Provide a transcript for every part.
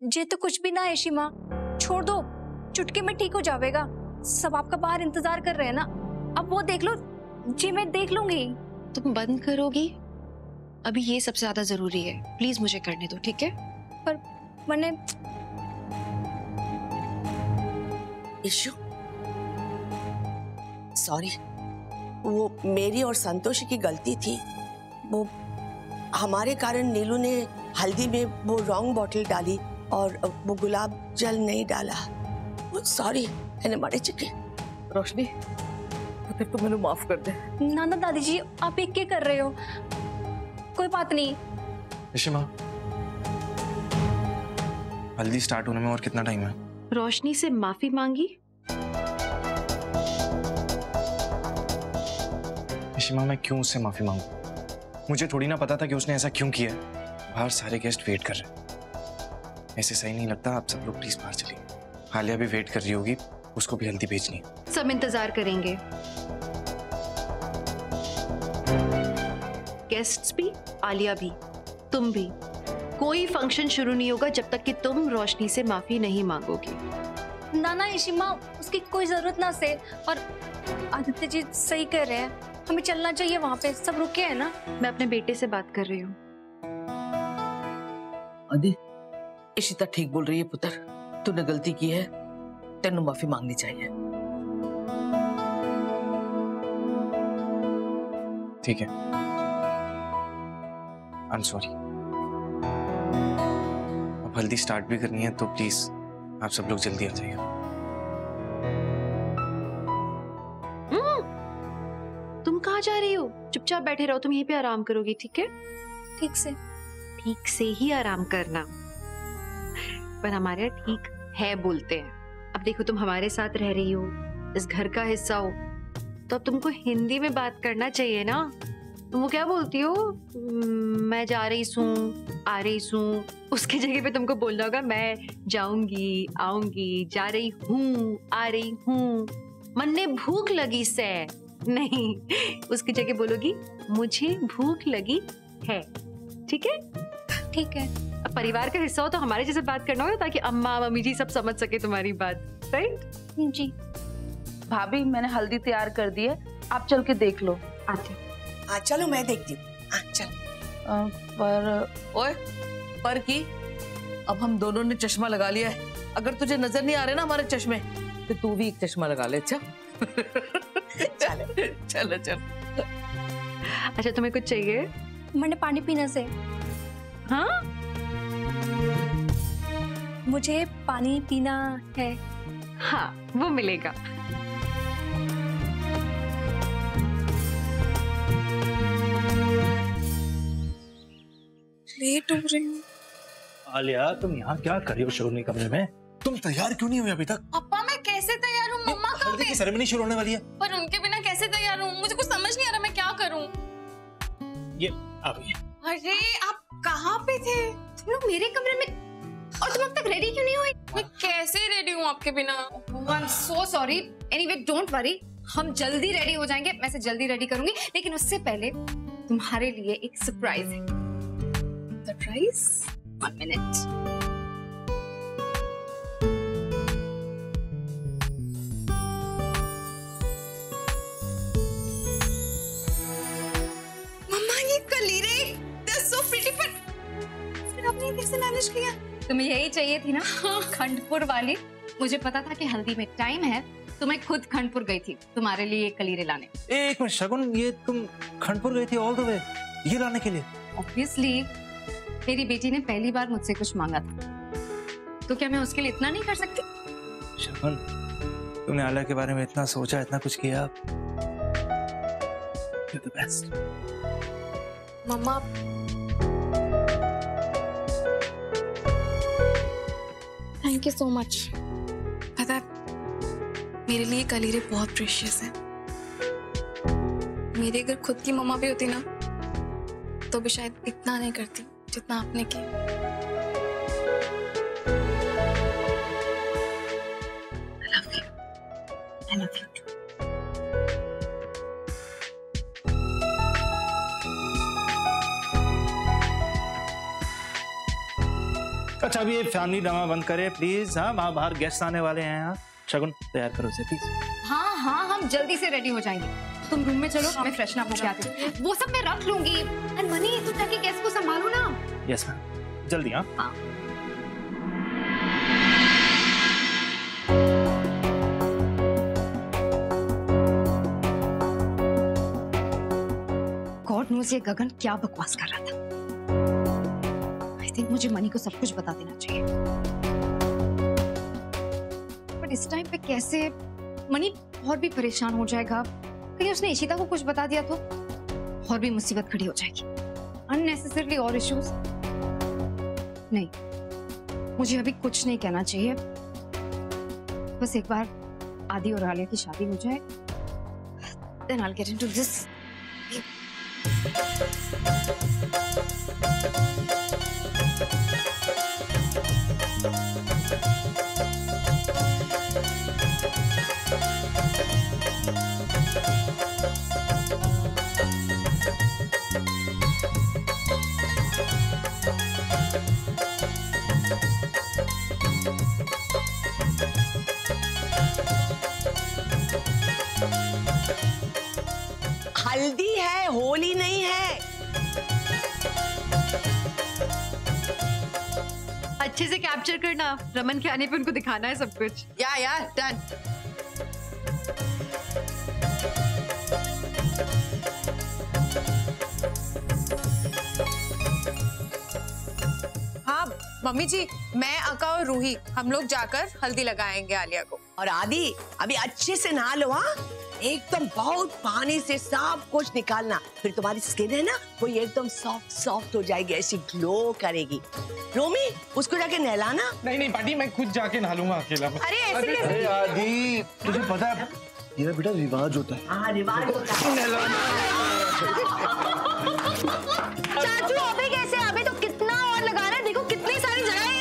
ये तो कुछ भी ना है शिमा, छोड़ दो, चुटकी में ठीक हो जाएगा। सब आपका बाहर इंतजार कर रहे हैं ना, अब वो देख लो, जी मैं देख लूंगी। तुम बंद करोगी? अभी ये सबसे ज्यादा जरूरी है, प्लीज मुझे करने दो, ठीक है? पर मैंने इशू सॉरी, वो मेरी और संतोष की गलती थी। वो हमारे कारण नीलू ने हल्दी में वो रॉन्ग बॉटल डाली और वो गुलाब जल नहीं डाला। सॉरी मैंने मारे चिके। रोशनी फिर तुम मैंने माफ कर दे। नाना दादी जी आप एक क्या कर रहे हो? कोई बात नहीं। ऋषिमा, हल्दी स्टार्ट होने में और कितना टाइम है? रोशनी से माफी मांगी? ऋषिमा मैं क्यों उससे माफी मांगू? मुझे थोड़ी ना पता था कि उसने ऐसा क्यों किया। बाहर सारे गेस्ट वेट कर रहे हैं, ऐसे सही नहीं लगता। आप सब लोग प्लीज बाहर चलिए। हालिया भी वेट कर रही होगी, उसको भी हल्दी भेजनी। सब इंतजार करेंगे, गेस्ट्स भी, आलिया भी, तुम भी। कोई फंक्शन शुरू नहीं होगा जब तक कि तुम रोशनी से माफी नहीं मांगोगी। नाना इशिमा उसकी कोई जरूरत ना से, और आदित्य जी सही कह रहे हैं, हमें चलना चाहिए वहां पे। सब रुके हैं ना? मैं अपने बेटे से बात कर रही हूँ। आदि, इशिता ठीक बोल रही है पुत्र, तूने गलती की है, तेनू माफी मांगनी चाहिए। ठीक है, आई एम सॉरी। अब हल्दी स्टार्ट भी करनी है तो प्लीज आप सब लोग जल्दी आ जाइए। तुम कहाँ जा रही हो? चुपचाप बैठे रहो, तुम यहीं पे आराम करोगी, ठीक है? ठीक से? ठीक से ही आराम करना, पर हमारे यहाँ ठीक है बोलते हैं। अब देखो तुम हमारे साथ रह रही हो, इस घर का हिस्सा हो, तो अब तुमको हिंदी में बात करना चाहिए ना। तुम वो क्या बोलती हो, मैं जा रही हूँ, आ रही हूँ, उसकी जगह पे तुमको बोलना होगा मैं जाऊंगी, आऊंगी, जा रही हूँ, आ रही हूँ। मन ने भूख लगी से नहीं, उसकी जगह बोलोगी मुझे भूख लगी है, ठीक है? ठीक है। अब परिवार का हिस्सा हो तो हमारे जैसे बात करना होगा, ताकि अम्मा मम्मी जी सब समझ सके तुम्हारी बात, राइट? जी। भाभी मैंने हल्दी तैयार कर दी है, आप चल के देख लो। आते। हाँ चलो मैं देखती हूँ। हाँ चल। पर ओए, पर की अब हम दोनों ने चश्मा लगा लिया है, अगर तुझे नजर नहीं आ रहे ना हमारे चश्मे, तो तू भी एक चश्मा लगा ले। अच्छा चलो चलो चलो। अच्छा तुम्हें कुछ चाहिए? मैंने पानी पीना से। हाँ, मुझे पानी पीना है। हाँ वो मिलेगा। लेट हो रही हूँ। आलिया तुम यहाँ क्या कर रही हो शिरोनी कमरे में? तुम तैयार क्यों नहीं हुई अभी तक? पापा मैं कैसे तैयार हूँ? मम्मा कहाँ हल्दी पे? की सेरेमनी शुरू होने वाली है। पर उनके बिना कैसे तैयार हूँ? मुझे कुछ समझ नहीं आ रहा, मैं क्या करूँ? ये आ गई। अरे आप कहाँ पे थे? तुम लोग मेरे कमरे में, और तुम अब तक रेडी क्यों नहीं हुई? मैं कैसे रेडी हूँ आपके बिना? I am so sorry. Anyway don't worry, हम जल्दी रेडी हो जाएंगे। मैं से जल्दी रेडी करूंगी, लेकिन उससे पहले तुम्हारे लिए एक सरप्राइज है। सरप्राइज? 1 मिनट। मम्मा ये कलीरे, they're so pretty, फिर आपने कैसे मैनेज किया? तुम्हें यही चाहिए थी ना? खंडपुर वाली। मुझे पता था कि हल्दी में टाइम है, तो मैं खुद खंडपुर गई थी तुम्हारे लिए ये कलीरे लाने। एक मिनट शगुन, ये तुम खंडपुर गई थी ऑल द वे ये लाने के लिए? ऑब्वियसली मेरी बेटी ने पहली बार मुझसे कुछ मांगा था, तो क्या मैं उसके लिए इतना नहीं कर सकती? शगुन, तुमने आलिया के बारे में इतना सोचा, इतना कुछ किया। You're the best. मम्मा थैंक यू सो मच। पता है मेरे लिए कलीरे बहुत प्रेशियस है। मेरी अगर खुद की मम्मा भी होती ना, तो भी शायद इतना नहीं करती जितना आपने किया। I love you too. अच्छा अभी ये फैमिली ड्रामा बंद करे प्लीज। हाँ वहाँ बाहर गेस्ट आने वाले हैं। हाँ शगुन तैयार करो उसे प्लीज। हाँ हाँ हम जल्दी से रेडी हो जाएंगे। तुम रूम में चलो, मैं फ्रेशन अप होके आती हूँ। वो सब मैं रख लूंगी। एंड मनी तुम जाके गेस्ट को संभालो ना। यस मैम जल्दी। हाँ गॉड नोज़ ये गगन क्या बकवास कर रहा था। आई थिंक मुझे मनी को सब कुछ बता देना चाहिए। बट इस टाइम पे कैसे? मनी और भी परेशान हो जाएगा। कहीं उसने इशिता को कुछ बता दिया तो और भी मुसीबत खड़ी हो जाएगी। अननेसेसरली और इश्यूज। नहीं, मुझे अभी कुछ नहीं कहना चाहिए। बस एक बार आदि और आलिया की शादी हो जाए, then I'll get into this. हल्दी है, होली नहीं है। अच्छे से कैप्चर करना, रमन के आने पे उनको दिखाना है सब कुछ। या डन। हाँ मम्मी जी, मैं अका और रूही हम लोग जाकर हल्दी लगाएंगे आलिया को। और आदि अभी अच्छे से नहा लो। हाँ एकदम बहुत पानी से सब कुछ निकालना, फिर तुम्हारी स्किन है ना वो एकदम सॉफ्ट सॉफ्ट हो जाएगी, ऐसी ग्लो करेगी। रोमी उसको जाके नहलाना। नहीं पार्टी, मैं खुद जाके नहा लूंगा अकेला। अरे ऐसे कैसे? आदि तुझे पता है ये बेटा रिवाज होता है। हाँ रिवाज होता है। चाचू अबे कैसे? अबे तो कितना और लगा रहा है, देखो कितनी सारी जगह है।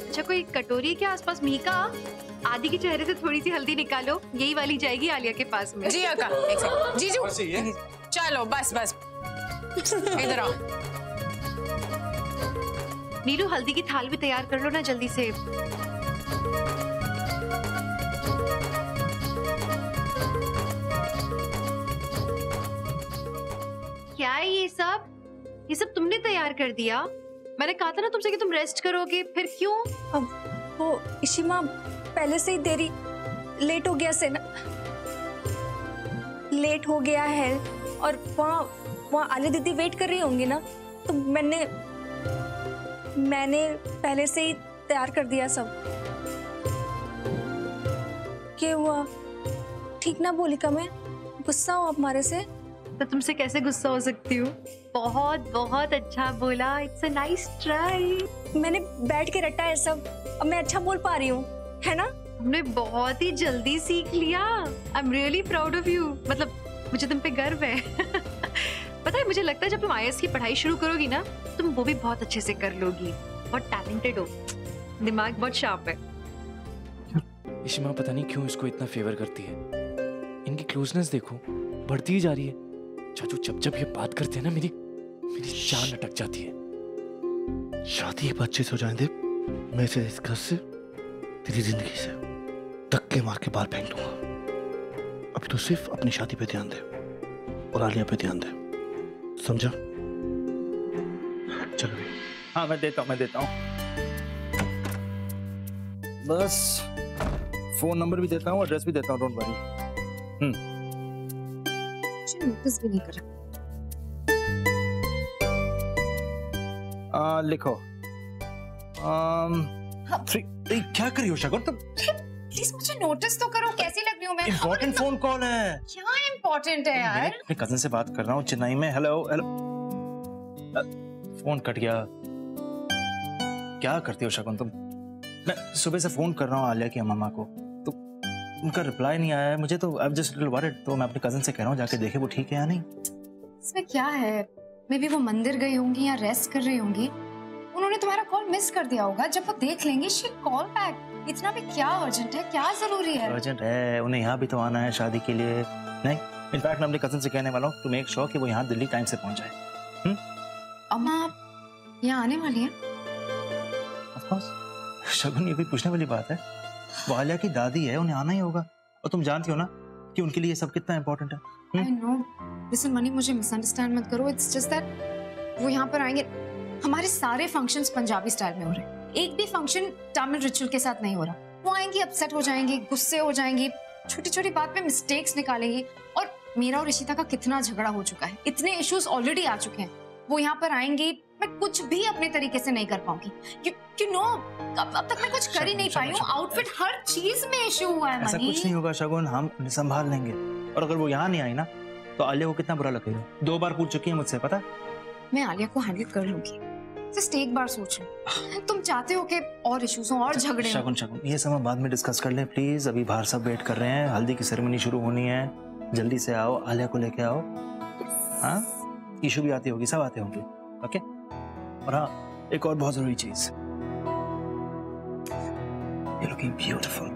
अच्छा कोई कटोरी के आसपास मीका, आदि के चेहरे से थोड़ी सी हल्दी निकालो, यही वाली जाएगी आलिया के पास में। जी अका, एक सेकंड। जीजू चलो बस इधर आओ। नीलू हल्दी की थाल भी तैयार कर लो ना जल्दी से। क्या है ये सब तुमने तैयार कर दिया? मैंने कहा था ना तुमसे कि तुम रेस्ट करोगे, फिर क्यों? अब वो इशिमा पहले से ही देरी लेट हो गया से ना, लेट हो गया है और वहाँ आलिया दीदी वेट कर रही होंगी ना, तो मैंने पहले से ही तैयार कर दिया सब। क्या हुआ? ठीक ना बोली का मैं? गुस्सा हो आप हमारे से? तो तुमसे कैसे गुस्सा हो सकती हूँ? बहुत बहुत अच्छा बोला, इट्स अ नाइस ट्राई। मैंने बैठ के रटा है सब, अब मैं अच्छा बोल पा रही हूँ, है ना? हमने बहुत ही जल्दी सीख लिया। I am really proud of you. मतलब मुझे तुम पे गर्व है। पता है मुझे लगता है जब तुम IAS की पढ़ाई शुरू करोगी ना, तुम वो भी बहुत अच्छे से कर लोगी। बहुत टैलेंटेड हो, दिमाग बहुत शार्प है। इशिमा पता नहीं क्यों इसको इतना फेवर करती है। इनकी क्लोजनेस देखो बढ़ती ही जा रही है। चाचू जब ये बात करते हैं ना मेरी जान अटक जाती है। शादी के बच्चे से हो जाने दे, मैं इसे इस घर से तेरी जिंदगी से धक्के मार के बाहर फेंक दूंगा। अभी तो सिर्फ अपनी शादी पे ध्यान दे और आलिया पे ध्यान दे, समझा? चलो हाँ मैं देता हूँ बस फोन नंबर भी देता हूँ, एड्रेस भी देता हूँ, डोंट वरी। नोटिस भी नहीं कर रहा। लिखो क्या करी हो शगुन तुम? प्लीज मुझे नोटिस तो करो, कैसी लग रही हूँ मैं? इम्पोर्टेंट फोन कॉल है। क्या इम्पोर्टेंट है यार? अपने कजन से बात कर रहा हूँ चेन्नई में। हेलो फोन कट गया। क्या करती हो शगुन तुम? मैं सुबह से फोन कर रहा हूँ आलिया की मामा को, तो उनका रिप्लाई नहीं आया है मुझे, तो I am just little worried. तो मैं अपने कजन से कह रहा हूँ जाके देखे वो ठीक है या नहीं। इसमें क्या है? मे बी वो मंदिर गई होंगी या रेस्ट कर रही होंगी, उन्होंने तुम्हारा कॉल मिस कर दिया होगा। जब वो देख लेंगे शी कॉल बैक। इतना भी क्या अर्जेंट है, क्या जरूरी है? अर्जेंट है, उन्हें यहाँ भी तो आना है शादी के लिए। नहीं इनफैक्ट मैं अपने कजन से कहने वाला हूँ टू मेक श्योर कि वो यहाँ दिल्ली टाइम से पहुंच जाए। अम्मा यहाँ आने वाली हैं? Of course. शगुन, ये कोई पूछने वाली बात है? वो आलिया की दादी है, उन्हें आना ही होगा। और तुम जानती हो ना कि उनके लिए ये सब कितना इंपॉर्टेंट है। I know. लिसन मनी, मुझे मिसअंडरस्टैंड मत करो। इट्स जस्ट दैट वो यहाँ पर आएंगे। हमारे सारे फंक्शंस पंजाबी स्टाइल में हो रहे हैं, एक भी फंक्शन तमिल रिचुअल के साथ नहीं हो रहा। वो आएंगी, अपसेट हो जाएंगी, गुस्से हो जाएंगी, छोटी छोटी बात पे मिस्टेक्स निकालेंगी। और मेरा और ऋषिता का कितना झगड़ा हो चुका है, इतने इश्यूज ऑलरेडी आ चुके हैं। वो यहाँ पर आएंगी, मैं कुछ भी अपने तरीके से नहीं कर पाऊंगी। You know, अब तक मैं कुछ कर ही नहीं पाई हूँ। आउटफिट, हर चीज में इश्यू हुआ है। ऐसा कुछ नहीं होगा शगुन, हम संभाल लेंगे। और अगर वो यहाँ नहीं आई ना तो आलिया को कितना बुरा लगेगा। 2 बार पूछ चुकी है मुझसे, पता। मैं आलिया को हैंडल कर लूंगी, जस्ट एक बार सोच लो। तुम चाहते हो कि और इश्यूज हो और झगड़े हो? शगुन, ये सब हम बाद में डिस्कस कर लें प्लीज। अभी बाहर सब वेट कर रहे हैं, हल्दी की सेरेमनी शुरू होनी है। जल्दी से आओ, आलिया को लेके आओ। हाँ, ईशु भी आती होगी, सब आते होंगे। ओके। और हाँ, एक और बहुत जरूरी चीज, You're looking beautiful.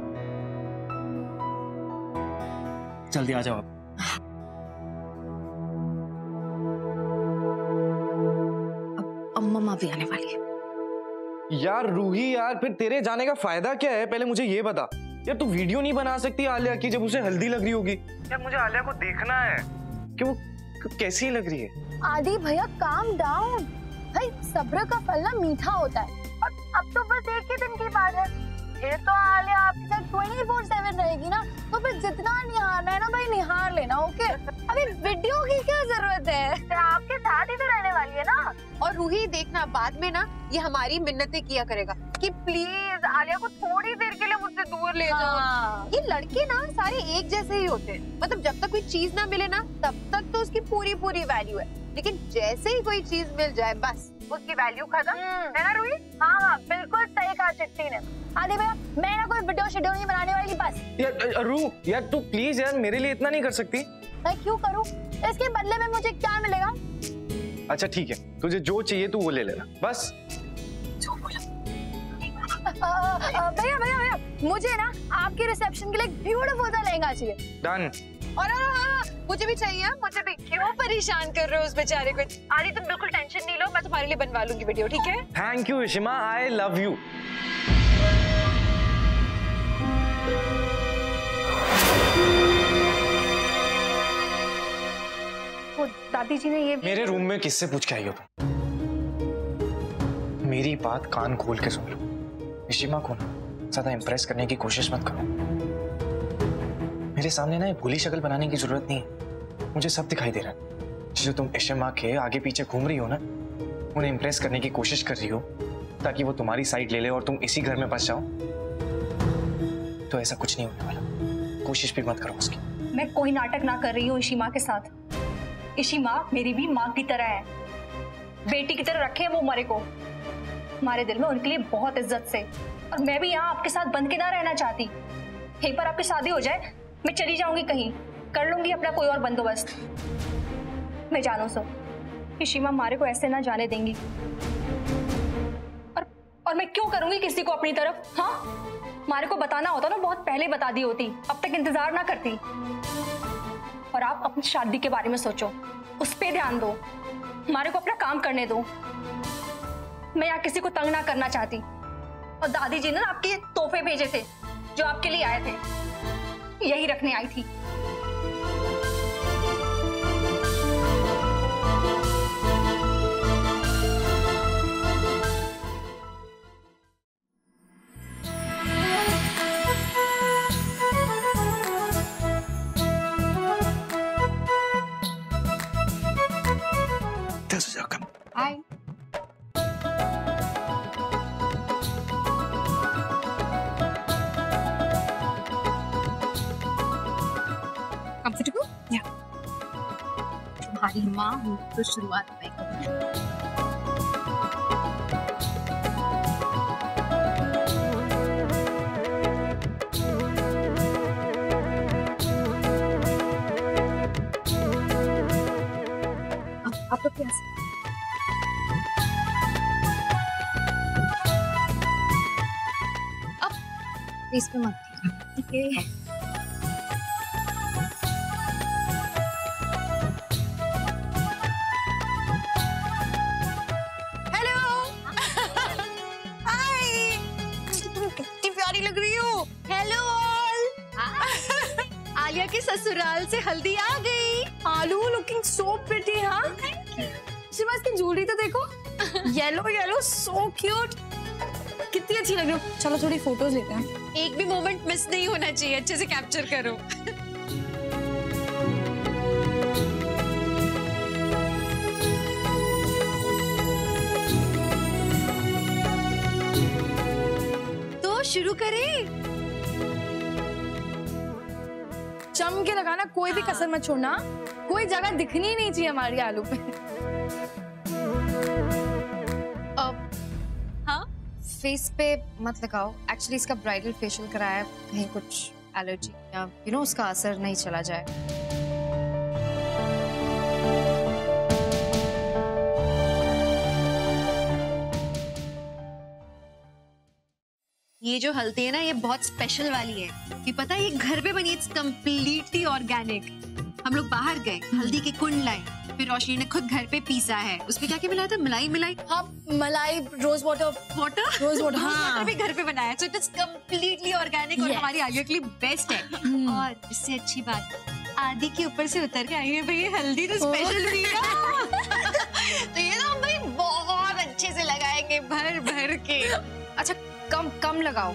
जल्दी आ जाओ। अम्मा भी आने वाली है। यार रूही, यार फिर तेरे जाने का फायदा क्या है? पहले मुझे ये बता यार, तू वीडियो नहीं बना सकती आलिया की जब उसे हल्दी लग रही होगी? यार मुझे आलिया को देखना है कि वो कैसी लग रही है। आदि भैया काम डाउन। भाई सब्र का फल ना मीठा होता है। और अब तो बस एक ही दिन की बात है, फिर तो आलिया आपके साथ 24/7 रहेगी ना। तो फिर जितना निहारना है ना भाई, निहार लेना। ओके, अभी वीडियो की क्या जरूरत है, तो आपके साथ ही तो रहने वाली है ना। और रूही देखना, बाद में ना ये हमारी मिन्नतें किया करेगा कि प्लीज आलिया को थोड़ी देर के लिए मुझसे दूर ले जाओ। ये लड़के ना सारे एक जैसे ही होते हैं। मतलब जब तक कोई चीज ना मिले ना, तब तक तो उसकी पूरी वैल्यू है, लेकिन जैसे ही कोई चीज मिल जाए बस उसकी वैल्यू खत्म। है ना रूही? हाँ, बिल्कुल सही कहा चिट्टी ने। आदि भैया, मैं ना कोई वीडियो शेड्यूल नहीं बनाने वाली बस। यार रू, यार तू प्लीज यार मेरे लिए इतना नहीं कर सकती? मैं क्यों करूँ? इसके बदले में मुझे क्या मिलेगा? अच्छा ठीक है, तुझे जो चाहिए तू वो ले लेना बस। भैया, मुझे ना आपके रिसेप्शन के लिए ब्यूटीफुल सा लहंगा चाहिए। डन। और हाँ, मुझे भी चाहिए। मुझे भी। क्यों परेशान कर रहे हो उस बेचारे को? आदि तुम बिल्कुल टेंशन नहीं लो, मैं तुम्हारे लिए बनवा लूंगी वीडियो, ठीक है? Thank you Ishima, I love you. वो दादी जी ने ये मेरे रूम में किससे पूछ के आई हो तुम? मेरी बात कान खोल के सुन लो। इशिमा को ना ज्यादा इम्प्रेस करने की कोशिश मत करो। मेरे सामने ना एक भोली शक्ल बनाने की जरूरत नहीं है। मुझे सब दिखाई दे रहा है। जो तुम इशिमा के आगे पीछे घूम रही हो ना, उन्हें इम्प्रेस करने की कोशिश कर रही हो ताकि वो तुम्हारी साइड ले ले और तुम इसी घर में बस जाओ। तो ऐसा कुछ नहीं होने वाला, कोशिश भी मत करो उसकी। मैं कोई नाटक ना कर रही हूँ इशिमा के साथ। इशिमा मेरी भी माँ की तरह है, बेटी की तरह रखे वो हमारे को। हमारे दिल में उनके लिए बहुत इज्जत से। और मैं भी यहाँ आपके साथ बंद के ना रहना चाहती। एक बार आपकी शादी हो जाए, मैं चली जाऊंगी कहीं, कर लूंगी अपना कोई और बंदोबस्त। मैं जानो सो इशिमा हमारे को ऐसे ना जाने देंगी। और मैं क्यों करूंगी किसी को अपनी तरफ? हाँ, हमारे को बताना होता ना बहुत पहले बता दी होती, अब तक इंतजार ना करती। और आप अपनी शादी के बारे में सोचो, उस पे ध्यान दो, हमारे को अपना काम करने दो। मैं यहाँ किसी को तंग ना करना चाहती। और दादी जी ने ना आपके तोहफे भेजे थे जो आपके लिए आए थे, यही रखने आई थी। हाय। कंफर्टेबल? या। तुम्हारी माँ हूँ तो शुरुआत में करूँगी। आप लोग कैसे? अब इस पे मत ठीक है। ससुराल से हल्दी आ गई। आलू लुकिंग सो प्रिटी। हाँ शिवा, इसकी ज्वेलरी तो देखो, येलो येलो, सो क्यूट, कितनी अच्छी लग रही हो। चलो थोड़ी फोटोज लेते हैं। एक भी मोमेंट मिस नहीं होना चाहिए, अच्छे से कैप्चर करो। तो शुरू करें। जम के लगाना, कोई भी कसर मत छोड़ना, कोई जगह दिखनी ही नहीं चाहिए हमारी आलू पे। हाँ, फेस पे मत लगाओ। एक्चुअली इसका ब्राइडल फेशियल कराया है, कहीं कुछ एलर्जी या उसका असर नहीं चला जाए। ये जो हल्दी है ना, ये बहुत स्पेशल वाली है। कि पता है, ये घर पे बनी, इट्स कम्प्लीटली ऑर्गेनिक। हम लोग बाहर गए, हल्दी के कुंड लाए, फिर रोशनी ने खुद घर पे पीसा है। उसमें क्या क्या मिलाया था? मलाई। हाँ, मलाई, रोज वाटर रोज वाटर। हाँ, भी घर पे बनाया। So it is completely organic और हमारी आलिया के लिए बेस्ट है। और इससे अच्छी बात, आदि के ऊपर से उतर के आई है भाई, हल्दी तो स्पेशल भी है। तो ये ना हम भाई बहुत अच्छे से लगाएंगे, भर भर के। अच्छा, कम लगाओ।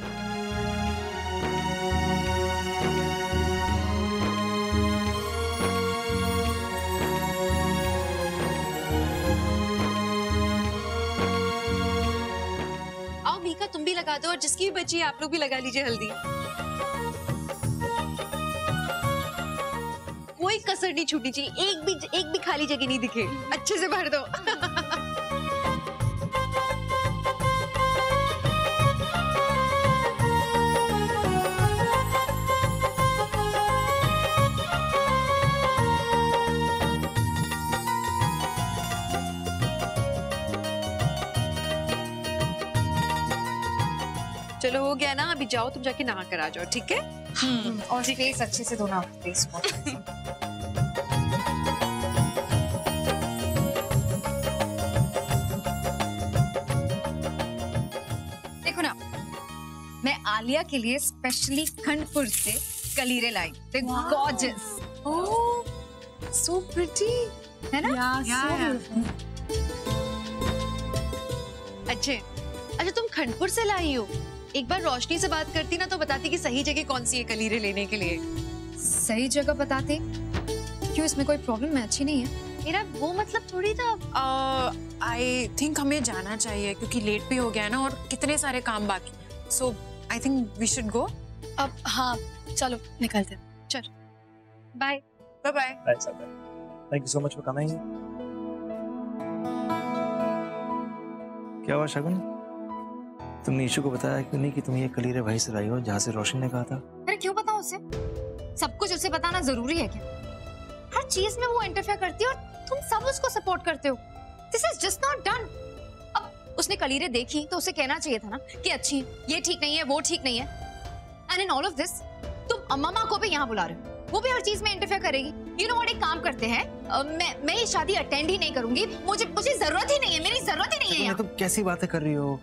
आओ मीका, तुम भी लगा दो, और जिसकी भी बची है आप लोग भी लगा लीजिए हल्दी। कोई कसर नहीं छूटनी चाहिए, एक भी खाली जगह नहीं दिखे। अच्छे से भर दो। चलो हो गया ना, अभी जाओ तुम जाके नहा कर आ जाओ, ठीक है? और फेस अच्छे से धोना, फेस को। देखो ना, मैं आलिया के लिए स्पेशली खंडपुर से कलीरे लाई। गॉर्जियस, ओह सो प्रिटी, है ना? अच्छा तुम खंडपुर से लाई हो। एक बार रोशनी से बात करती ना, तो बताती कि सही जगह कौन सी है कलीरे लेने के लिए। सही जगह बताते? क्यों, इसमें कोई प्रॉब्लम है? अच्छी नहीं है? मेरा वो मतलब थोड़ी था। आई थिंक हमें जाना चाहिए क्योंकि लेट भी हो गया ना, और कितने सारे काम बाकी। So I think we should go. अब हाँ, चलो निकलते। चल, bye bye. Thank you so much for coming. क्या हुआ शगुन, तुमने ईशू को बताया क्यों नहीं कि तुम ये कलीरे भाई से लाई हो जहाँ से रोशनी ने कहा था? अरे क्यों बताऊं उसे? सब कुछ उसे बताना जरूरी है क्या? हर चीज में वो इंटरफेयर करती है और तुम सब उसको सपोर्ट करते हो। This is just not done. अब उसने कलीरे देखी तो उसे कहना चाहिए था ना कि अच्छी, ये ठीक नहीं है, वो ठीक नहीं है। And in all of this तुम अम्मा को भी यहाँ बुला रहे हो, वो भी हर चीज में इंटरफेयर करेगी। यू नो व्हाट, एक काम करते हैं, मैं ये शादी अटेंड ही नहीं करूंगी। मुझे जरूरत ही नहीं है, मेरी जरूरत ही नहीं है। तुम कैसी बातें कर रही हो?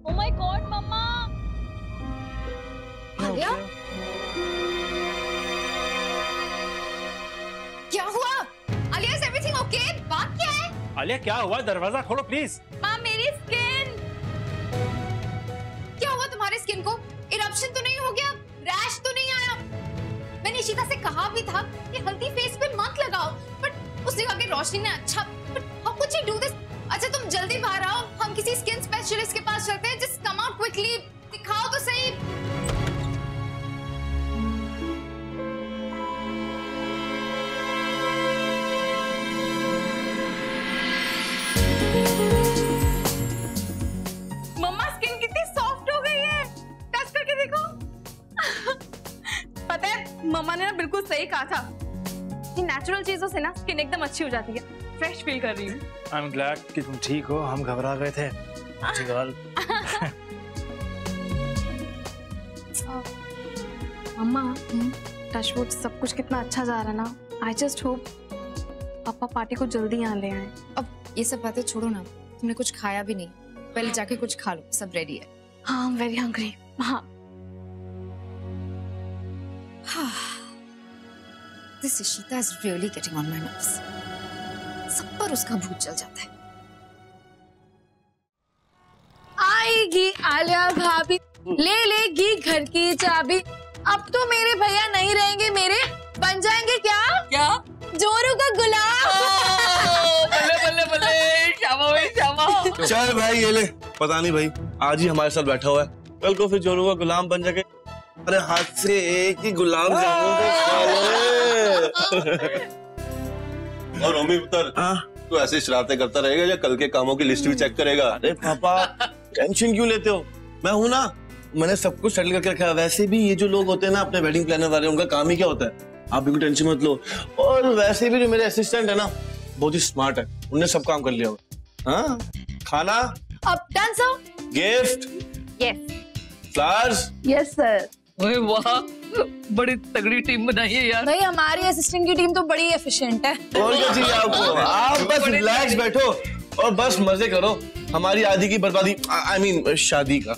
Oh my God, मम्मा! आलिया? क्या हुआ? Alia, is everything okay? बात क्या है? आलिया क्या हुआ? दरवाजा खोलो प्लीज। माँ, मेरी स्किन। क्या हुआ तुम्हारी स्किन को? इरप्शन तो नहीं हो गया? रैश तो नहीं आया? मैंने इशिता से कहा भी था कि हल्दी फेस पे मत लगाओ, बट उसने कहा कि रोशनी ने अच्छा, but how could she do this? अच्छा तुम जल्दी बाहर आओ, हम किसी स्किन स्पेशलिस्ट के पास चलते हैं। जस्ट कम आउट क्विकली, दिखाओ तो सही। मम्मा, स्किन कितनी सॉफ्ट हो गई है, टच करके देखो। पता है, मम्मा ने ना बिल्कुल सही कहा था कि नेचुरल चीजों से ना स्किन एकदम अच्छी हो जाती है। फ्रेश फील कर रही हूँ। आई एम ग्लैड कि तुम ठीक हो, हम घबरा गए थे। मम्मा, टचवुड सब कुछ कितना अच्छा जा रहा है ना। आई जस्ट होप पापा पार्टी को जल्दी यहाँ ले आए। अब ये सब बातें छोड़ो ना, तुमने कुछ खाया भी नहीं, पहले जाके कुछ खा लो, सब रेडी है। हाँ, आई एम वेरी हंग्री। हाँ, This Ishita is really getting on my nerves. सब पर उसका भूत चल जाता है। आएगी आलिया भाभी, ले लेगी घर की चाबी। अब तो मेरे भैया नहीं रहेंगे, मेरे बन जाएंगे क्या क्या? जोरू का गुलाब। बल्ले बल्ले बल्ले, शामा भाई शामा। चल भाई ये ले, पता नहीं भाई आज ही हमारे साथ बैठा हुआ है, कल को फिर जोरू का गुलाम बन जाके अरे हाथ से एक ही गुलाब जामुन और मम्मी पुत्र तू ऐसे शरारतें करता रहेगा या कल के कामों की लिस्ट भी चेक करेगा? अरे पापा टेंशन क्यों लेते हो, मैं हूं ना, मैंने सब कुछ सेटल करके रखा है। वैसे भी ये जो लोग होते हैं ना अपने वेडिंग प्लानर वाले, उनका काम ही क्या होता है, आप बिल्कुल टेंशन मत लो। और वैसे भी जो मेरे असिस्टेंट है ना बहुत ही स्मार्ट है, उन्होंने सब काम कर लिया हुआ। हाँ खाना अब done sir. Gift yes flowers yes sir. ओए वाह, बड़ी तगड़ी टीम बनाई है यार। भाई हमारी असिस्टेंट की टीम तो बड़ी एफिशिएंट है। और क्या चाहिए आपको, आप बस रिलैक्स बैठो और बस मजे करो हमारी आदि की बर्बादी, आई मीन शादी का।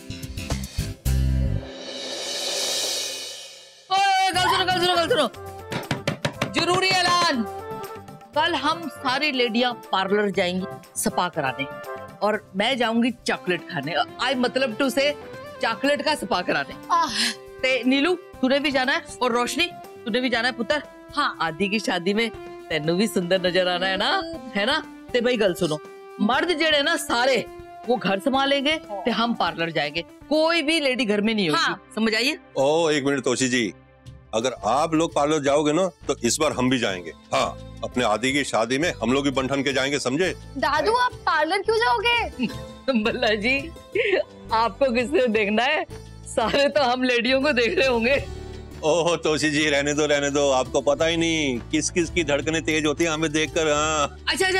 गल सुनो, जरूरी ऐलान, कल हम सारी लेडियां पार्लर जाएंगी स्पा कराने और मैं जाऊंगी चॉकलेट खाने। आई मतलब टू से चॉकलेट का स्पा कराने। ते नीलू तूने भी जाना है और रोशनी तूने भी जाना है पुत्र। हाँ आदि की शादी में तेनू भी सुंदर नजर आना है ना। ते भाई गल सुनो, मर्द जेड़े ना सारे वो घर संभालेंगे ते हम पार्लर जाएंगे, कोई भी लेडी घर में नहीं होगी। हाँ। समझ आइए। ओ एक मिनट तोशी जी, अगर आप लोग पार्लर जाओगे ना तो इस बार हम भी जाएंगे। हाँ अपने आदि की शादी में हम लोग भी बंठन के जाएंगे, समझे? दादू आप पार्लर क्यों जाओगे? बल्ला जी आपको किसने देखना है, सारे तो हम लेडियों को देख रहे होंगे। ओह तोशी जी रहने दो, आपको पता ही नहीं किस किस की धड़कनें तेज होती हैं हमें देखकर। हाँ अच्छा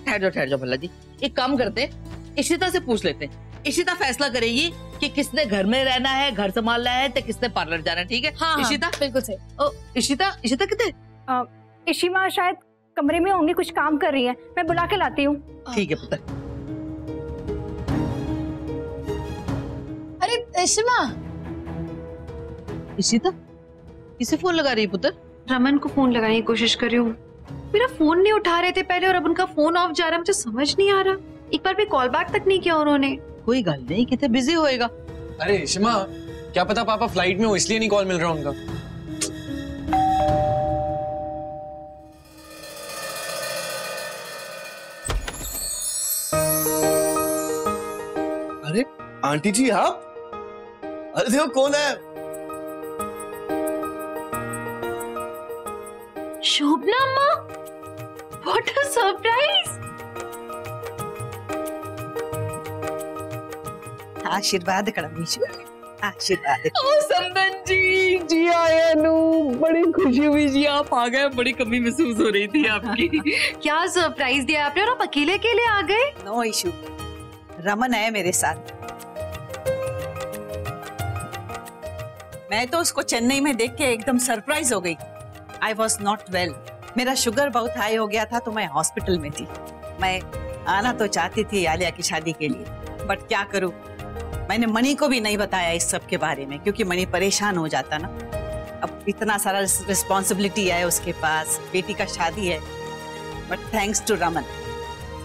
ठहर जाओ भल्ला जी, एक काम करते हैं इशिता से पूछ लेते हैं, इशिता फैसला करेगी कि किसने घर में रहना है, घर संभालना है तो किसने पार्लर जाना है। ठीक है? हाँ, इशिता बिल्कुल सही। ओ इशिता कितने? इशिमा शायद कमरे में होंगी, कुछ काम कर रही है, मैं बुला के लाती हूँ। ठीक है पुत्र। अरे इशिमा। इशिता किसे फोन लगा रही है पुत्र? रमन को फोन लगाने की कोशिश कर रही हूँ, मेरा फोन नहीं उठा रहे थे पहले और अब उनका फोन ऑफ जा रहा है, मुझे समझ नहीं आ रहा, एक बार भी कॉल बैक तक नहीं किया उन्होंने। कोई गल नहीं, कितने बिजी होएगा। अरे शिमा क्या पता पापा फ्लाइट में हो इसलिए नहीं कॉल मिल रहा उनका। अरे आंटी जी आप, अरे देखो कौन है। शोभना अम्मा, व्हाट अ सरप्राइज। आशीर्वाद आशीर्वाद। संदन जी आए नु, बड़ी खुशी हुई जी आप आ गए, बड़ी कमी महसूस हो रही थी आपकी। क्या सरप्राइज दिया आपने और आप अकेले अकेले आ गए? नो इशू, रमन है मेरे साथ। मैं तो उसको चेन्नई में देख के एकदम सरप्राइज हो गई। आई वॉज नॉट वेल, मेरा शुगर बहुत हाई हो गया था तो मैं हॉस्पिटल में थी। मैं आना तो चाहती थी आलिया की शादी के लिए, बट क्या करूं, मैंने मणि को भी नहीं बताया इस सब के बारे में क्योंकि मणि परेशान हो जाता ना। अब इतना सारा रिस्पॉन्सिबिलिटी है उसके पास, बेटी का शादी है। But thanks to Raman,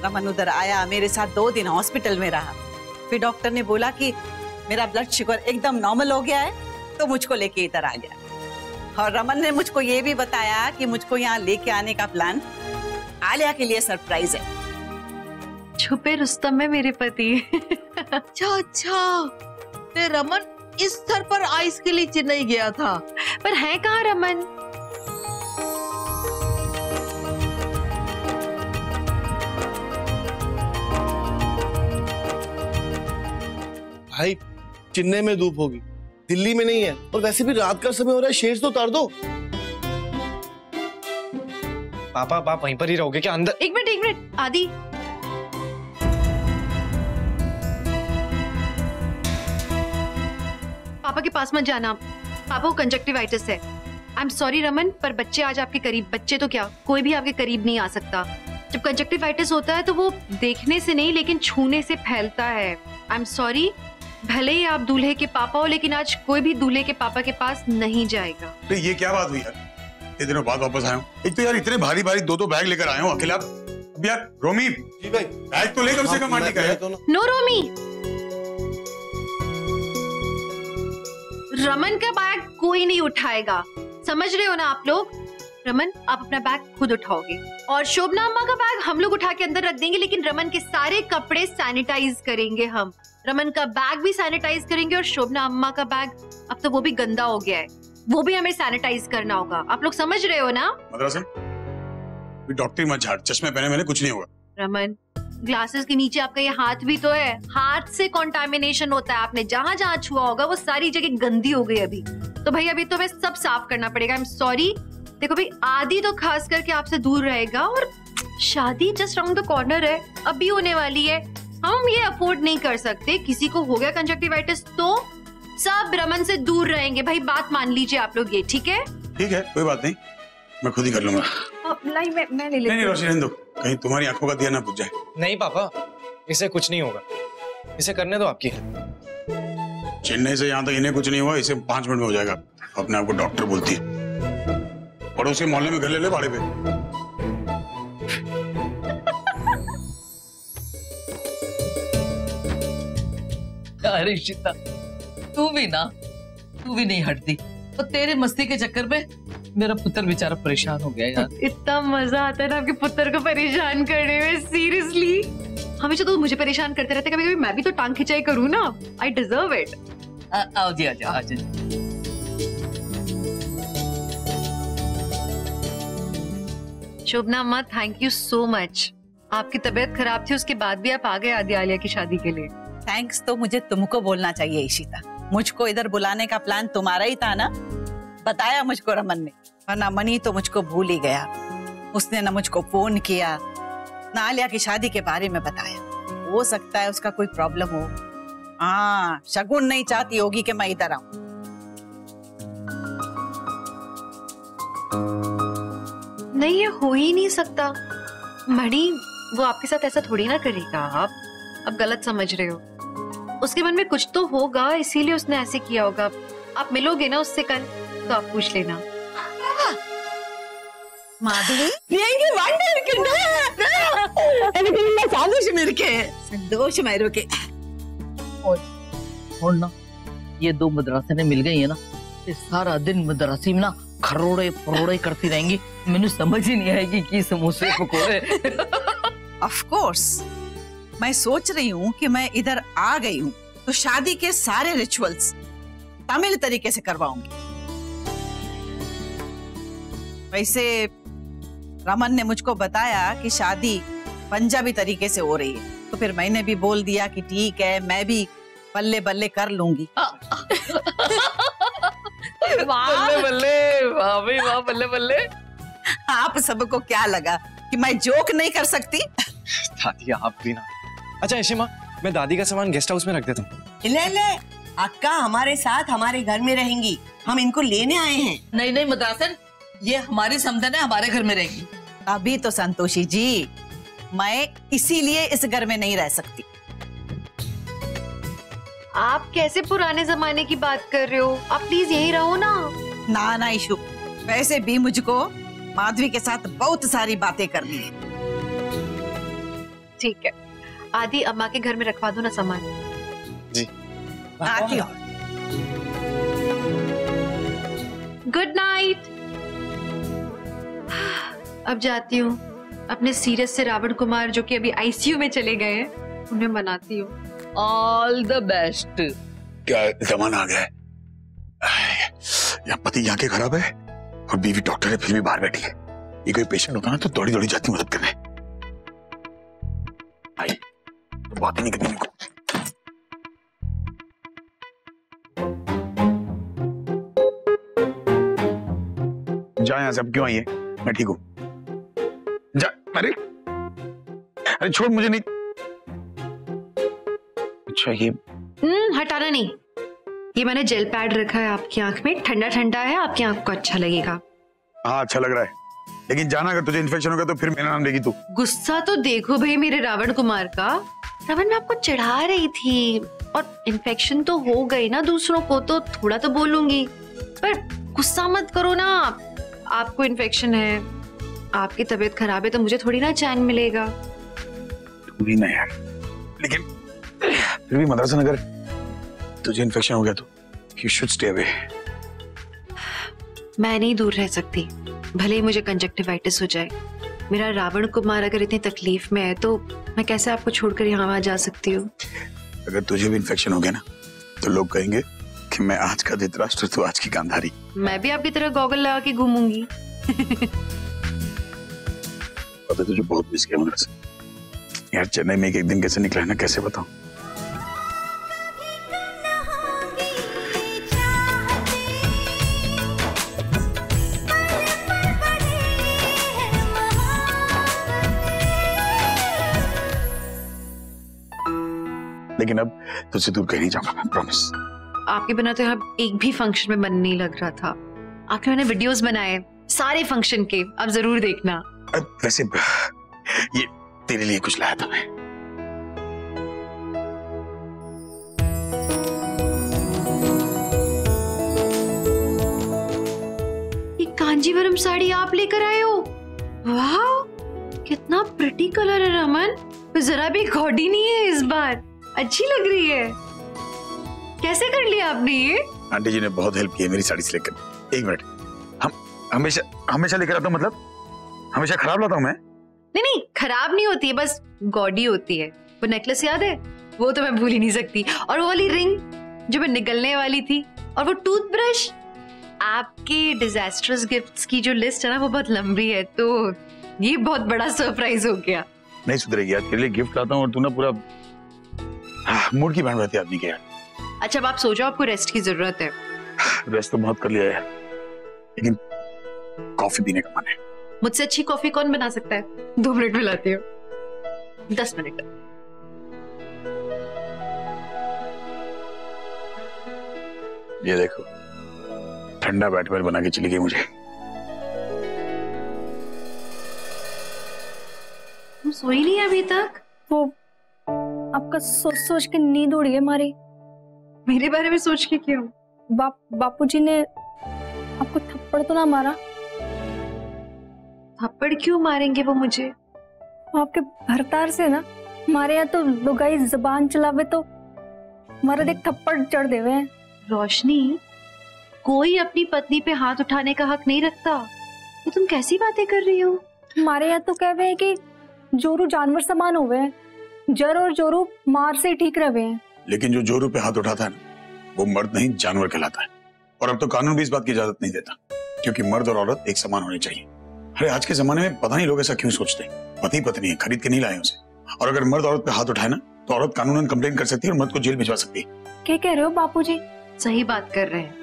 Raman उधर आया, मेरे साथ 2 दिन हॉस्पिटल में रहा। फिर डॉक्टर ने बोला कि मेरा ब्लड शुगर एकदम नॉर्मल हो गया है तो मुझको लेके इधर आ गया। और रमन ने मुझको ये भी बताया कि मुझको यहाँ लेके आने का प्लान आलिया के लिए सरप्राइज है। छुपे रुस्तम में मेरे पति। अच्छा फिर रमन इस स्तर पर आइस के लिए चेन्नई गया था, पर है कहाँ रमन? भाई चेन्नई में धूप होगी, दिल्ली में नहीं है, और वैसे भी रात का समय हो रहा है, शेड्स तो उतार दो। पापा आप वहीं पर ही रहोगे क्या अंदर? एक मिनट आदि, पापा के पास मत जाना, पापा को कंजक्टिवाइटिस है। आई एम सॉरी रमन, पर बच्चे आज आपके करीब, बच्चे तो क्या कोई भी आपके करीब नहीं आ सकता। जब कंजक्टिवाइटिस होता है तो वो देखने से नहीं लेकिन छूने से फैलता है। आई एम सॉरी, भले ही आप दूल्हे के पापा हो लेकिन आज कोई भी दूल्हे के पापा के पास नहीं जाएगा। तो ये क्या बात हुई यार? इतने दिनों बाद वापस आया हूँ। एक तो यार इतने भारी भारी दो बैग लेकर आया हूँ अकेला। अब यार रोमी जी भाई बैग तो ले कम से कम आंटी का है। नो रोमी, रमन का बैग कोई नहीं उठाएगा, समझ रहे हो ना आप लोग। रमन आप अपना बैग खुद उठाओगे और शोभना अम्मा का बैग हम लोग उठा के अंदर रख देंगे, लेकिन रमन के सारे कपड़े सैनिटाइज करेंगे हम। रमन का बैग भी सैनिटाइज करेंगे और शोभना अम्मा का बैग अब तो वो भी गंदा हो गया है, वो भी हमें सैनिटाइज करना होगा। आप लोग समझ रहे हो ना। डॉक्टरी मत झाड़, चश्मे पहने मैंने कुछ नहीं होगा। रमन ग्लासेस के नीचे आपका ये हाथ भी तो है, हाथ से कॉन्टामिनेशन होता है, आपने जहां जहां छुआ होगा वो सारी जगह गंदी हो गई अभी। तो भाई अभी तो हमें सब साफ करना पड़ेगा। I am sorry. देखो भाई आदि तो खास करके आपसे दूर रहेगा और शादी जस्ट राउंड द कॉर्नर है, अभी होने वाली है, हम ये अफोर्ड नहीं कर सकते। किसी को हो गया कंजक्टिवाइटिस तो सब रमन से दूर रहेंगे। भाई बात मान लीजिए आप लोग ये, ठीक है? ठीक है कोई बात नहीं, मैं खुद ही कर लूंगा। मैं ले लेती नहीं रोशनी रहने दो, कहीं तुम्हारी आंखों का दिया ना बुझ जाए। नहीं पापा, इसे कुछ नहीं होगा, इसे करने दो आपकी हेल्प। चेन्नई से यहाँ तक इन्हें कुछ नहीं हुआ, इसे 5 मिनट में हो जाएगा। अपने आप को डॉक्टर बोलती है। पड़ोस के मोहल्ले में घर ले ले भाड़े पे। अरे शीता तू भी नहीं हटती, और तेरे मस्ती के चक्कर में मेरा पुत्र बेचारा परेशान हो गया यार। इतना मजा आता है ना आपके पुत्र को परेशान करने में, सीरियसली। हमेशा तो मुझे परेशान करते रहते, कभी कभी मैं भी तो टांग खिंचाई करूँ ना। I deserve it. आओ जी आ जाओ। शोभना अम्मा थैंक यू सो मच। आपकी तबीयत खराब थी, उसके बाद भी आप आ गए आदि आलिया की शादी के लिए। थैंक्स तो मुझे तुमको बोलना चाहिए इशिता, मुझको इधर बुलाने का प्लान तुम्हारा ही था ना, बताया मुझको रमन ने, वरना मनी तो मुझको भूल ही गया। उसने ना मुझको फोन किया ना आलिया की शादी के बारे में बताया। हो सकता है उसका कोई प्रॉब्लम हो। हाँ शगुन नहीं चाहती होगी कि मैं इधर आऊं। नहीं ये हो ही नहीं सकता मणि, वो आपके साथ ऐसा थोड़ी ना करेगा। आप गलत समझ रहे हो। उसके मन में कुछ तो होगा, इसीलिए उसने ऐसे किया होगा। आप मिलोगे ना उससे कल तो आप पूछ लेना। माधुरी संतोष मेरे के और ना ये दो मदरासे ने मिल गई है ना, ये सारा दिन मदरासी में ना खरोड़े परोड़े करती रहेंगी। मैंने समझ ही नहीं आएगी कि समोसे पकोड़े। ऑफ कोर्स मैं सोच रही हूँ कि मैं इधर आ गई हूँ तो शादी के सारे रिचुअल्स तमिल तरीके से करवाऊंगी। वैसे रमन ने मुझको बताया कि शादी पंजाबी तरीके से हो रही है, तो फिर मैंने भी बोल दिया कि ठीक है मैं भी बल्ले बल्ले कर लूंगी। बल्ले बल्ले, वाह भाई वाह, बल्ले बल्ले। आप सबको क्या लगा कि मैं जोक नहीं कर सकती? दादी आप भी ना। अच्छा ऐशिमा, मैं दादी का सामान गेस्ट हाउस में रख देता हूँ। ले अक्का हमारे साथ हमारे घर में रहेंगी, हम इनको लेने आए हैं। नहीं मदरासन, ये हमारी समधन है, हमारे घर में रहेगी। अभी तो संतोषी जी मैं इसीलिए इस घर में नहीं रह सकती। आप कैसे पुराने जमाने की बात कर रहे हो? आप प्लीज यहीं रहो ना। ना इशू, वैसे भी मुझको माधवी के साथ बहुत सारी बातें करनी है। ठीक है, आदि अम्मा के घर में रखवा दो ना सामान। जी आती हूँ। Good night. अब जाती हूँ, अपने सीरियस से रावण कुमार जो कि अभी आईसीयू में चले गए हैं उन्हें मनाती हूँ। All the best. क्या जमाना आ गया है, या पति यहाँ के खराब है और बीवी डॉक्टर है फिर भी बाहर बैठी है। ये कोई पेशेंट होता ना तो दौड़ी दौड़ी जाती मदद करने। आई तो बात ही नहीं करनी को। जा यहाँ से, अब क्यों आई है? मैं ठीक हूँ, जा। अरे छोड़ मुझे नहीं। अच्छा ये हटाना नहीं, ये मैंने जेल पैड रखा है आपकी आंख में, ठंडा ठंडा है, आपकी आंख को अच्छा लगेगा। हाँ अच्छा लग रहा है, लेकिन जाना अगर तुझे इन्फेक्शन होगा तो फिर मेरा नाम लेगी तू। गुस्सा तो देखो भाई मेरे रावण कुमार का। रावण मैं आपको चढ़ा रही थी और इन्फेक्शन तो हो गई ना दूसरों को, तो थोड़ा तो बोलूंगी, पर गुस्सा मत करो ना। आपको इन्फेक्शन है, आपकी तबीयत खराब है, तो मुझे थोड़ी ना चैन मिलेगा। तू भी ना यार, लेकिन फिर भी मदरसन अगर तुझे इन्फेक्शन हो गया तो यू शुड स्टे अवे। मैं नहीं दूर रह सकती, भले ही मुझे कंजक्टिवाइटिस हो जाए। मेरा रावण कुमार अगर इतनी तकलीफ में है तो मैं कैसे आपको छोड़कर यहाँ वहां जा सकती हूँ? अगर तुझे भी इन्फेक्शन हो गया ना तो लोग कहेंगे कि मैं आज का धृतराष्ट्र तो आज की गांधारी। मैं भी आपकी तरह गॉगल लगा के घूमूंगी। पता तुझे बहुत मिस किया मदरसन यार। चेन्नई में एक दिन कैसे निकला है ना, कैसे बताऊं। लेकिन अब तुझसे दूर कहीं नहीं जाऊंगा, मैं प्रॉमिस। आपके बिना तो यहाँ एक भी फंक्शन में मन नहीं लग रहा था। आपके मैंने वीडियोस बनाए सारे फंक्शन के, अब जरूर देखना। वैसे ये तेरे लिए कुछ लाया था मैं। ये कांजीवरम साड़ी आप लेकर आए हो? वाह, कितना प्रिटी कलर है रमन, जरा भी गॉडी नहीं है इस बार, अच्छी लग रही है। कैसे कर लिया आपने ये? आंटी जी ने बहुत हेल्प की है मेरी साड़ी सिलेक्ट। एक मिनट, हम हमेशा लेकर आता हूँ, मतलब हमेशा खराब लाता हूँ मैं? नहीं, खराब नहीं होती है, बस गॉडी होती है। वो नेकलेस याद है? वो तो मैं भूल ही नहीं सकती। और वो वाली रिंग जो मैं निकलने वाली थी, और वो टूथब्रश। आपके डिजास्टर्स गिफ्ट्स की जो लिस्ट है ना वो बहुत लंबी है, तो ये बहुत बड़ा सरप्राइज हो गया। नहीं सुधरेगी यार, तेरे लिए गिफ्ट लाता हूँ और तू ना पूरा मूड की बैंड रहती है आदमी के यार। अच्छा अब आप सो जाओ, आपको रेस्ट की जरूरत है। रेस्ट तो बहुत कर लिया यार, लेकिन कॉफी पीने का मन है। मुझसे अच्छी कॉफी कौन बना सकता है? 2 मिनट में लाती हूँ। 10 मिनट। ये देखो, ठंडा बैटमैन बना के चली गई मुझे। तुम सोई नहीं अभी तक? वो आपका सोच सोच के नींद उड़ी है हमारी। मेरे बारे में सोच के क्यों? बापूजी ने आपको थप्पड़ तो ना मारा? थप्पड़ क्यों मारेंगे वो मुझे? आपके भरतार से ना, हमारे यहाँ तो लुगाई जुबान चलावे तो हमारे देख थप्पड़ चढ़ देवे हैं। रोशनी, कोई अपनी पत्नी पे हाथ उठाने का हक नहीं रखता। तो तुम कैसी बातें कर रही हो? हमारे यहाँ तो कहवे हैं कि जोरू जानवर समान होवे हैं, जर और जोरू मार से ठीक रहे हैं। लेकिन जो जोरू पे हाथ उठाता है ना, वो मर्द नहीं जानवर कहलाता है। और अब तो कानून भी इस बात की इजाजत नहीं देता, क्योंकि मर्द और औरत एक समान होने चाहिए। अरे आज के जमाने में पता नहीं लोग ऐसा क्यों सोचते हैं। पति पत्नी है, खरीद के नहीं लाए उसे। और अगर मर्द औरत पे हाथ उठाए ना तो औरत कानूनन कंप्लेन कर सकती है और मर्द को जेल भिजवा सकती है। क्या कह रहे हो बापूजी? सही बात कर रहे हैं।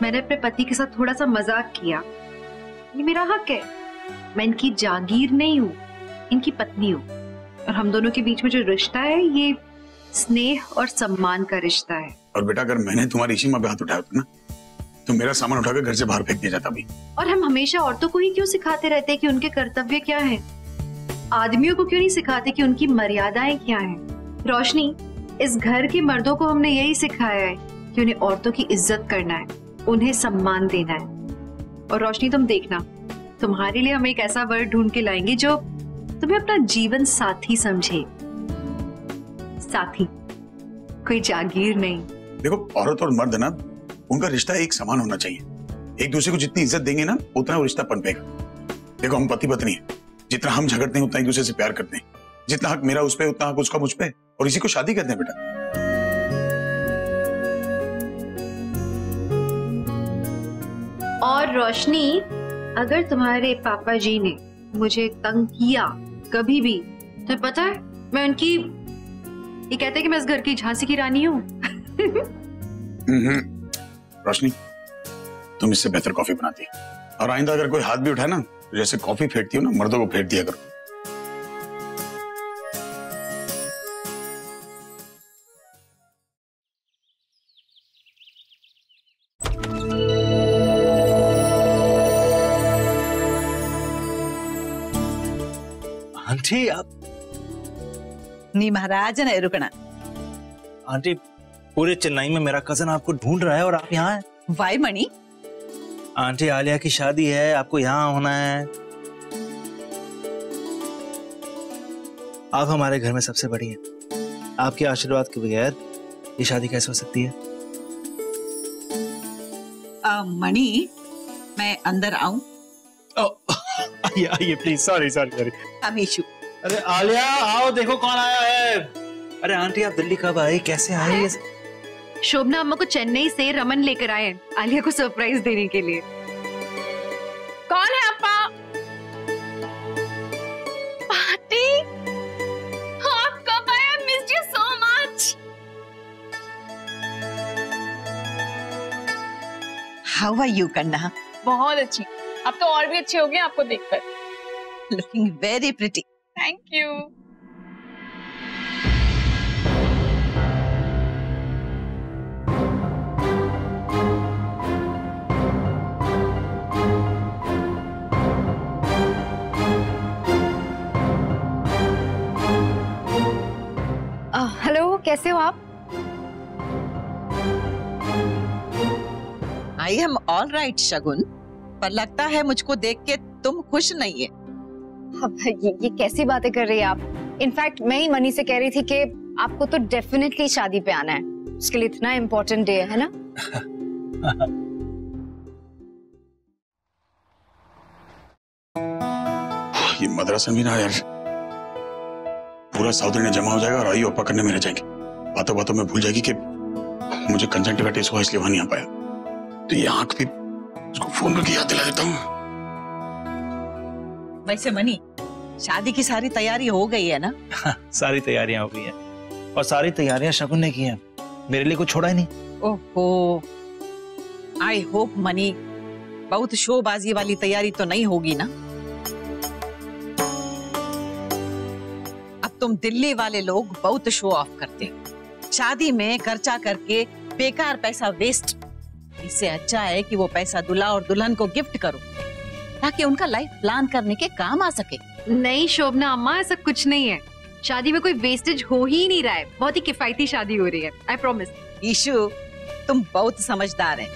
मैंने अपने पति के साथ थोड़ा सा मजाक किया, ये मेरा हक है। मैं इनकी जागीर नहीं हूँ, इनकी पत्नी हूँ। और हम दोनों के बीच में जो रिश्ता है ये स्नेह और सम्मान का रिश्ता है। और बेटा अगर मैंने तुम्हारी सीमा पे हाथ उठाया था ना तो मेरा सामान उठाकर घर से बाहर फेंक दिया जाता भी। और हम हमेशा औरतों को ही क्यों सिखाते रहते हैं कि उनके कर्तव्य क्या हैं? आदमियों को क्यों नहीं सिखाते कि उनकी मर्यादाएं क्या हैं? रोशनी, इस घर के मर्दों को हमने यही सिखाया है कि उन्हें औरतों की इज्जत करना है, उन्हें सम्मान देना है। और रोशनी तुम देखना, तुम्हारे लिए हम एक ऐसा वर्ड ढूंढ के लाएंगे जो तुम्हें अपना जीवन साथी समझे। साथी, कोई जागीर नहीं। देखो औरत और मर्द ना, उनका रिश्ता एक समान होना चाहिए। एक दूसरे को जितनी इज्जत देंगे ना उतना वो रिश्ता पनपेगा। देखो हम पति पत्नी हैं, जितना हम झगड़ते हैं उतना एक दूसरे से प्यार करते हैं। जितना हक मेरा उस पे उतना हक उसका मुझ पे, और इसी को शादी कहते हैं बेटा। और रोशनी, अगर तुम्हारे पापा जी ने मुझे तंग किया कभी भी, तो पता है मैं उनकी, ये कहते हैं कि मैं इस घर की झांसी की रानी हूँ। रोशनी, तुम इससे बेहतर कॉफी बनाती है। और आइंदा अगर कोई हाथ भी उठाए ना तो जैसे कॉफी फेंकती हो ना, मर्दों को फेंक दिया करो। आंटी आप नी महाराज ने रुकना। आंटी पूरे चेन्नई में मेरा कजन आपको ढूंढ रहा है और आप यहाँ हैं। वाई मणि, आंटी आलिया की शादी है, आपको यहाँ होना है। आप हमारे घर में सबसे बड़ी हैं। आपके आशीर्वाद के बगैर ये शादी कैसे हो सकती है? मणि, मैं अंदर आऊं? आइए आइए please. Sorry sorry sorry. Amishu. अरे आलिया आओ, देखो कौन आया है। अरे आंटी आप दिल्ली कब आई, कैसे आई? शोभना अम्मा को चेन्नई से रमन लेकर आए हैं आलिया को सरप्राइज देने के लिए। कौन है अपा? पार्टी? आप कब आए? I missed you so much. How are you, Kanna? बहुत अच्छी। अब तो और भी अच्छे हो गए आपको देखकर। Looking very pretty. Thank you. Hello, कैसे हो आप? I am all right, शगुन, पर लगता है मुझको देख के तुम खुश नहीं है। अब ये कैसी बातें कर रही हैं आप? इनफैक्ट मैं ही मनी से कह रही थी कि आपको तो डेफिनेटली शादी पे आना है, उसके लिए इतना इम्पोर्टेंट डे है ना। ये मद्रासन भी ना यार, पूरा साउथ इंडिया जमा हो जाएगा और आई ओपा करने में रह जाएंगे। बातों बातों में भूल जाएगी कि मुझे कंजंक्टिविटिस हुआ इसलिए वहां नहीं आ पाया। तो ये आंख भी उसको फोन करके याद दिला देता हूँ। वैसे मनी, शादी की सारी तैयारी हो गई है ना? सारी तैयारियां हो गई हैं और सारी तैयारियां शगुन ने की हैं, मेरे लिए कुछ छोड़ा ही नहीं। ओहो, आई होप मनी बहुत शोबाजी वाली तैयारी तो नहीं होगी ना? अब तुम दिल्ली वाले लोग बहुत शो ऑफ करते हो, शादी में खर्चा करके बेकार पैसा वेस्ट। इससे अच्छा है कि वो पैसा दूल्हा और दुल्हन को गिफ्ट करो ताकि उनका लाइफ प्लान करने के काम आ सके। नहीं शोभना अम्मा, ऐसा कुछ नहीं है। शादी में कोई वेस्टेज हो ही नहीं रहा है, बहुत ही किफायती शादी हो रही है, आई प्रॉमिस। ईशु, तुम बहुत समझदार हैं।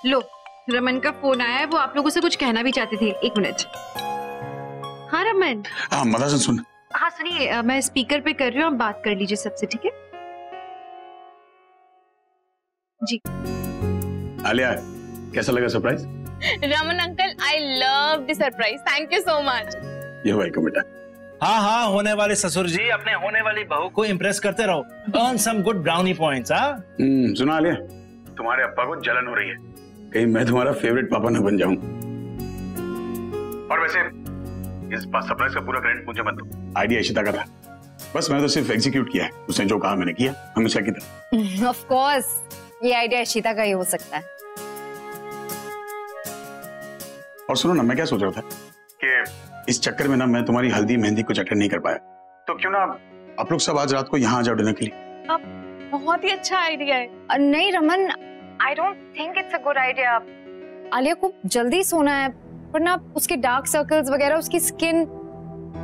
लो, रमन का फोन आया है, वो आप लोगों से कुछ कहना भी चाहते थे। 1 मिनट। हाँ रमन। हाँ मदरसन सुन। हाँ सुनिए, मैं स्पीकर पे कर रही हूँ, आप बात कर लीजिए सबसे, ठीक है? जी। आलिया, कैसा लगा surprise? Raman uncle, I love the surprise, thank you so much. ये वेलकम बेटा। हाँ हाँ, होने वाले ससुर जी अपने होने वाली बहू को इम्प्रेस करते रहो। Earn some good brownie points. हाँ सुना आलिया, तुम्हारे अप्पा को जलन हो रही है, कहीं मैं तुम्हारा फेवरेट पापा न बन जाऊं। और वैसे इस सरप्राइज का पूरा क्रेडिट मुझे मत दो, आइडिया इशिता का था, बस मैं तो सिर्फ एग्जीक्यूट किया है। उसने जो कहा मैंने किया, हमेशा की तरह। ऑफ कोर्स, ये आइडिया इशिता का ही हो सकता है। और सुनो ना, मैं क्या सोच रहा था कि इस चक्कर में ना मैं तुम्हारी हल्दी मेहंदी कुछ अटेंड नहीं कर पाया, तो क्यों ना आप लोग सब आज रात को यहाँ आ जाओ डिनर के लिए। बहुत ही अच्छा आइडिया है। नहीं Raman, I don't think it's a good idea. Alia को जल्दी सोना है, वरना उसके डार्क सर्कल्स वगैरह, उसकी skin,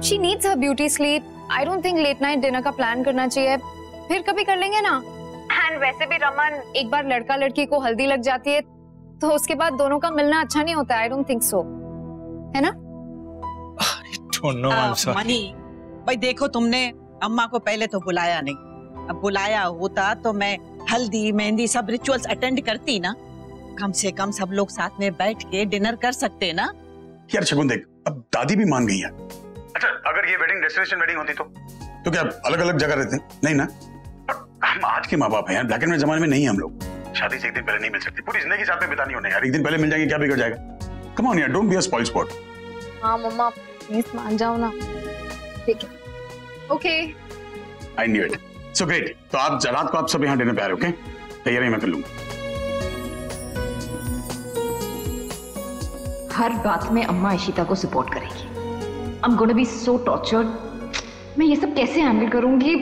she needs her beauty sleep. I don't think late night dinner का प्लान करना चाहिए, फिर कभी कर लेंगे ना। एंड वैसे भी रमन, एक बार लड़का लड़की को हल्दी लग जाती है तो उसके बाद दोनों का मिलना अच्छा नहीं होता। आई डोंट थिंक सो, है ना? मनी, भाई देखो, तुमने अम्मा को पहले तो बुलाया नहीं, अब बुलाया होता तो मैं हल्दी मेहंदी सब रिचुअल्स अटेंड करती ना। कम से कम सब लोग साथ में बैठ के डिनर कर सकते ना। यार शगुन देख, अब दादी भी मान गई है। अच्छा, अगर ये वेडिंग डेस्टिनेशन वेडिंग होती तो क्या अलग अलग जगह रहते? नहीं ना, हम आज के माँ बाप हैं यार, ब्लैक एंड व्हाइट जमाने में नहीं है हम लोग। शादी से एक दिन पहले नहीं मिल सकती, पूरी जिंदगी साथ में बितानी होने यार। एक दिन पहले मिल जाएंगे, क्या बिगड़ जाएगा? कम ऑन यार, don't be a spoiled spot. हाँ मम्मा, प्लीज मान जाओ ना। ठीक है, okay. I knew it. So great. तो आप रात को आप सब यहाँ डिनर पे आ रहे हो, ओके? तैयारी मैं कर लूंगा। हर बात में अम्मा इशिता को सपोर्ट करेगी। I'm gonna be so tortured। मैं ये सब कैसे हैंडल करूंगी?